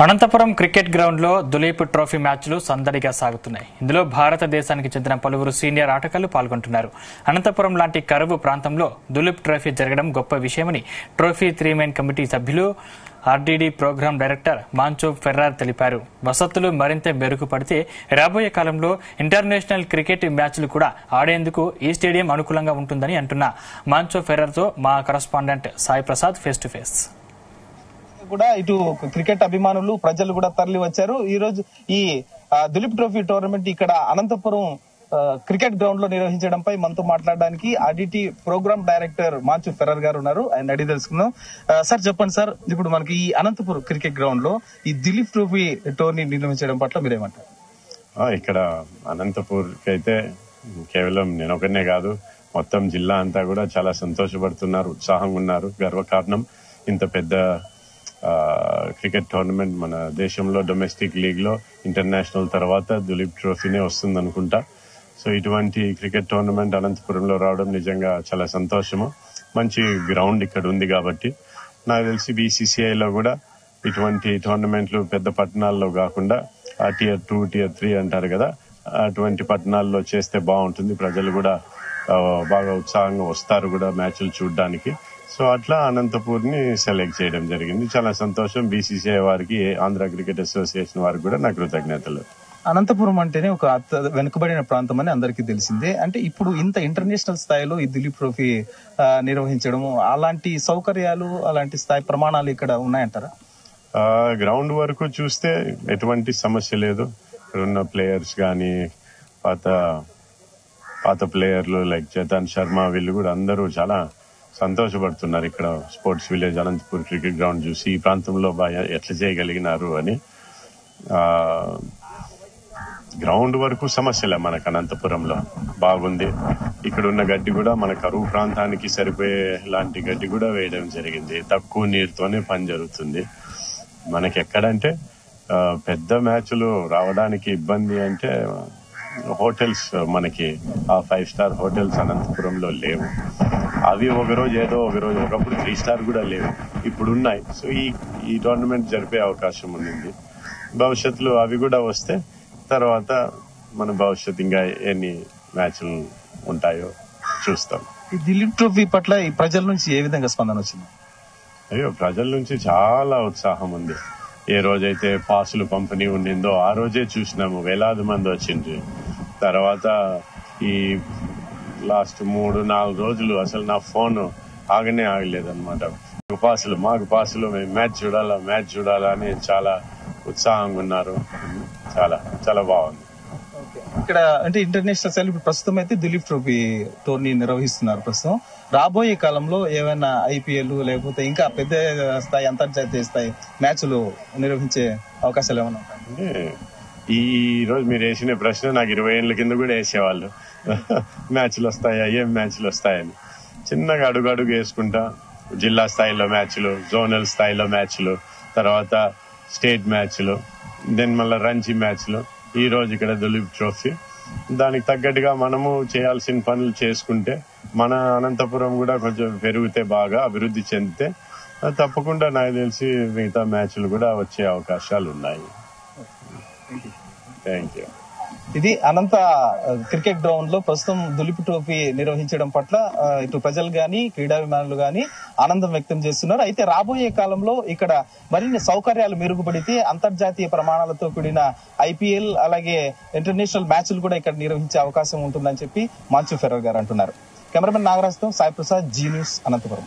Anantapuram cricket ground లో Duleep trophy మ్యాచ్లు సందడిగా సాగుతున్నాయి. ఇందులో భారతదేశానికి చెందిన పలువురు సీనియర్ ఆటగాళ్లు పాల్గొంటున్నారు. అనంతపురం లాంటి కరువు ప్రాంతంలో దులీప్ ట్రోఫీ జరగడం గొప్ప విషయమని ట్రోఫీ 3 మెయిన్ కమిటీ సభ్యులు ఆర్డీడీ ప్రోగ్రాం డైరెక్టర్ మాంచో ఫెర్రార్ తెలిపారు. వసతులు మరింత మెరుగుపడితే రాబోయే కాలంలో ఇంటర్నేషనల్ క్రికెట్ మ్యాచ్లు కూడా ఆడేందుకు ఈ స్టేడియం అనుకూలంగా ఉంటుందని అంటున్న మాంచో ఫెర్రార్ తో మా correspondent Sai Prasad face to face. కూడా ఇటు క్రికెట్ అభిమానులు ప్రజలు కూడా తరలి వచ్చారు. ఈ రోజు ఈ దులీప్ ట్రోఫీ టోర్నమెంట్ ఇక్కడ అనంతపురం క్రికెట్ గ్రౌండ్ లో నిర్వహించడంపై మనతో మాట్లాడడానికి RDT programme director Manchu Ferrer గారు ఉన్నారు. ఆయన అడిగి తెలుసుకుందాం. సార్ చెప్పండి సార్, ఇప్పుడు మనకి ఈ అనంతపురం క్రికెట్ గ్రౌండ్ లో ఈ దులీప్ ట్రోఫీ టోర్నీ నిర్వహించడం పట్ల మీరేమంటారు? ఇక్కడ అనంతపూర్ అయితే కేవలం నేను ఒకనే కాదు, మొత్తం జిల్లా అంతా కూడా చాలా సంతోషపడుతున్నారు, ఉత్సాహంగా ఉన్నారు. గర్వకారణం ఇంత పెద్ద క్రికెట్ టోర్నమెంట్ మన దేశంలో డొమెస్టిక్ లీగ్ లో ఇంటర్నేషనల్ తర్వాత దులీప్ ట్రోఫీనే వస్తుంది అనుకుంటా. సో ఇటువంటి క్రికెట్ టోర్నమెంట్ అనంతపురంలో రావడం నిజంగా చాలా సంతోషము. మంచి గ్రౌండ్ ఇక్కడ ఉంది కాబట్టి నాకు తెలిసి బీసీసీఐలో కూడా ఇటువంటి టోర్నమెంట్లు పెద్ద పట్టణాల్లో కాకుండా Tier 2, Tier 3 అంటారు కదా, అటువంటి పట్టణాల్లో చేస్తే బాగుంటుంది. ప్రజలు కూడా బాగా ఉత్సాహంగా వస్తారు కూడా మ్యాచ్లు చూడడానికి. సో అట్లా అనంతపూర్ ని సెలెక్ట్ చేయడం జరిగింది. చాలా సంతోషం. బీసీసీఐ వారికి, ఆంధ్ర క్రికెట్ అసోసియేషన్ వారికి కూడా నా కృతజ్ఞతలు. అనంతపురం అంటేనే ఒక వెనుకబడిన ప్రాంతం అని అందరికీ తెలిసిందే. అంటే ఇప్పుడు ఇంత ఇంటర్నేషనల్ స్థాయిలో ఈ దులీప్ ట్రోఫీ నిర్వహించడం, అలాంటి సౌకర్యాలు, అలాంటి స్థాయి ప్రమాణాలు ఇక్కడ ఉన్నాయంటారా? గ్రౌండ్ వరకు చూస్తే ఎటువంటి సమస్య లేదు. ఇక్కడ ఉన్న ప్లేయర్స్ కానీ, పాత ప్లేయర్లు లైక్ చేతన్ శర్మ, వీళ్ళు కూడా అందరూ చాలా సంతోషపడుతున్నారు. ఇక్కడ sports village Anantapur cricket ground చూసి ఈ ప్రాంతంలో బాగా ఎట్లా చేయగలిగినారు అని. గ్రౌండ్ వరకు సమస్యలే మనకు అనంతపురంలో బాగుంది. ఇక్కడ ఉన్న గడ్డి కూడా మన కరువు ప్రాంతానికి సరిపోయే లాంటి గడ్డి కూడా వేయడం జరిగింది. తక్కువ నీరుతోనే పని జరుగుతుంది. మనకి ఎక్కడంటే పెద్ద మ్యాచ్లు రావడానికి ఇబ్బంది అంటే హోటల్స్, మనకి ఆ 5 స్టార్ హోటల్స్ అనంతపురంలో లేవు. అవి ఒకరోజు ఏదో ఒకరోజు, ఒకప్పుడు 3 స్టార్ కూడా లేవు, ఇప్పుడు ఉన్నాయి. సో ఈ టోర్నమెంట్ జరిపే అవకాశం ఉంది. భవిష్యత్తులో అవి కూడా వస్తే తర్వాత మన భవిష్యత్తు ఇంకా ఎన్ని మ్యాచ్లు ఉంటాయో చూస్తాం. ఈ దులీప్ ట్రోఫీ పట్ల ఈ ప్రజల నుంచి ఏ విధంగా స్పందన వచ్చింది? ప్రజల నుంచి చాలా ఉత్సాహం ఉంది. ఏ రోజైతే పాసులు పంపిణీ ఉండిందో ఆ రోజే చూసినాము, వేలాది మంది వచ్చిండ్రు. తర్వాత ఈ లాస్ట్ 3-4 రోజులు అసలు నా ఫోన్ ఆగనే ఆగలేదన్నమాట. మాకు పాసులు మేము మ్యాచ్ చూడాలా అని చాలా ఉత్సాహంగా ఉన్నారు. చాలా చాలా బాగుంది. ఇక్కడ అంటే ఇంటర్నేషనల్ స్థాయిలో ఇప్పుడు ప్రస్తుతం అయితే దులీప్ ట్రోఫీ టోర్నీ నిర్వహిస్తున్నారు. ప్రస్తుతం రాబోయే కాలంలో ఏమైనా ఐపీఎల్ లేకపోతే ఇంకా పెద్ద స్థాయి అంతర్జాతీయ స్థాయి మ్యాచ్లు నిర్వహించే అవకాశాలు ఏమైనా ఉంటాయి? ఈ రోజు మీరు వేసిన ప్రశ్న నాకు 20 ఏళ్ల కింద కూడా వేసేవాళ్ళు. మ్యాచ్లు వస్తాయా, ఏం మ్యాచ్లు వస్తాయని. చిన్నగా అడుగు వేసుకుంటా జిల్లా స్థాయిలో మ్యాచ్లు, జోనల్ స్థాయిలో మ్యాచ్లు, తర్వాత స్టేట్ మ్యాచ్లు, దెన్ మళ్ళీ రంజీ మ్యాచ్లు. ఈ రోజు ఇక్కడ దులీప్ ట్రోఫీ. దానికి తగ్గట్టుగా మనము చేయాల్సిన పనులు చేసుకుంటే మన అనంతపురం కూడా కొంచెం పెరిగితే, బాగా అభివృద్ధి చెందితే తప్పకుండా నాకు తెలిసి మిగతా మ్యాచ్లు కూడా వచ్చే అవకాశాలు ఉన్నాయి. Thank you. ఇది అనంత క్రికెట్ గ్రౌండ్ లో ప్రస్తుతం దులీప్ ట్రోఫీ నిర్వహించడం పట్ల ఇటు ప్రజలు గాని, క్రీడాభిమానులు గాని ఆనందం వ్యక్తం చేస్తున్నారు. అయితే రాబోయే కాలంలో ఇక్కడ మరిన్ని సౌకర్యాలు మెరుగుపడితే అంతర్జాతీయ ప్రమాణాలతో కూడిన ఐపీఎల్ అలాగే ఇంటర్నేషనల్ మ్యాచ్లు కూడా ఇక్కడ నిర్వహించే అవకాశం ఉంటుందని చెప్పి మాంచు ఫెర్రర్ గారు అంటున్నారు. కెమెరామెన్ నాగరాజ్తో సాయి ప్రసాద్, జీ న్యూస్, అనంతపురం.